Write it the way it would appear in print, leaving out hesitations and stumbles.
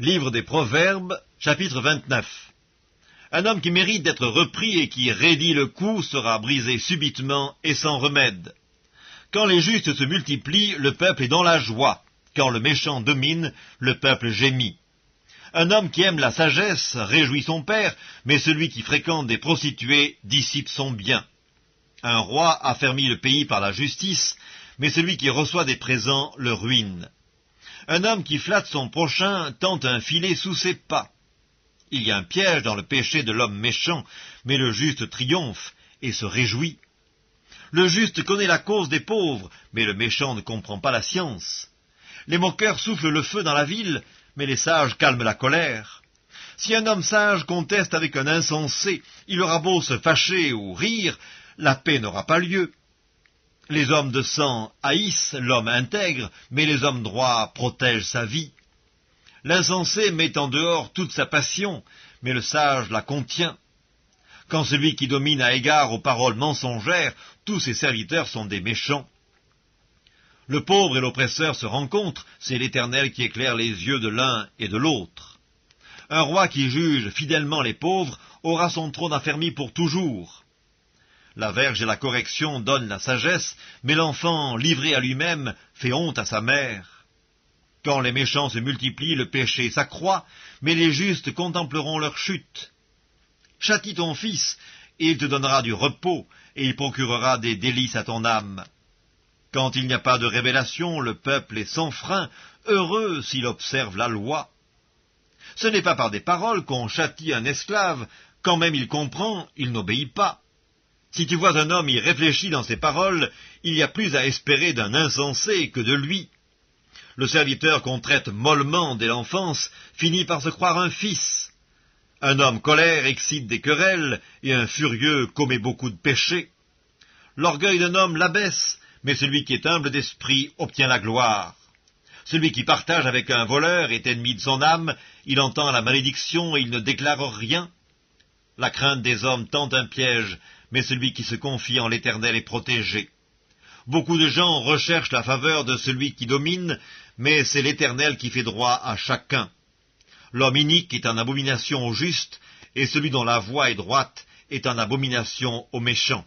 Livre des Proverbes, chapitre 29. Un homme qui mérite d'être repris et qui raidit le cou sera brisé subitement et sans remède. Quand les justes se multiplient, le peuple est dans la joie. Quand le méchant domine, le peuple gémit. Un homme qui aime la sagesse réjouit son père, mais celui qui fréquente des prostituées dissipe son bien. Un roi affermit le pays par la justice, mais celui qui reçoit des présents le ruine. Un homme qui flatte son prochain tente un filet sous ses pas. Il y a un piège dans le péché de l'homme méchant, mais le juste triomphe et se réjouit. Le juste connaît la cause des pauvres, mais le méchant ne comprend pas la science. Les moqueurs soufflent le feu dans la ville, mais les sages calment la colère. Si un homme sage conteste avec un insensé, il aura beau se fâcher ou rire, la paix n'aura pas lieu. Les hommes de sang haïssent l'homme intègre, mais les hommes droits protègent sa vie. L'insensé met en dehors toute sa passion, mais le sage la contient. Quand celui qui domine a égard aux paroles mensongères, tous ses serviteurs sont des méchants. Le pauvre et l'oppresseur se rencontrent, c'est l'Éternel qui éclaire les yeux de l'un et de l'autre. Un roi qui juge fidèlement les pauvres aura son trône affermi pour toujours. La verge et la correction donnent la sagesse, mais l'enfant livré à lui-même fait honte à sa mère. Quand les méchants se multiplient, le péché s'accroît, mais les justes contempleront leur chute. Châtie ton fils, et il te donnera du repos, et il procurera des délices à ton âme. Quand il n'y a pas de révélation, le peuple est sans frein, heureux s'il observe la loi. Ce n'est pas par des paroles qu'on châtie un esclave, quand même il comprend, il n'obéit pas. Si tu vois un homme y réfléchir dans ses paroles, il y a plus à espérer d'un insensé que de lui. Le serviteur qu'on traite mollement dès l'enfance finit par se croire un fils. Un homme colère excite des querelles, et un furieux commet beaucoup de péchés. L'orgueil d'un homme l'abaisse, mais celui qui est humble d'esprit obtient la gloire. Celui qui partage avec un voleur est ennemi de son âme, il entend la malédiction et il ne déclare rien. La crainte des hommes tente un piège, mais celui qui se confie en l'Éternel est protégé. Beaucoup de gens recherchent la faveur de celui qui domine, mais c'est l'Éternel qui fait droit à chacun. L'homme inique est en abomination au juste, et celui dont la voie est droite est en abomination aux méchants.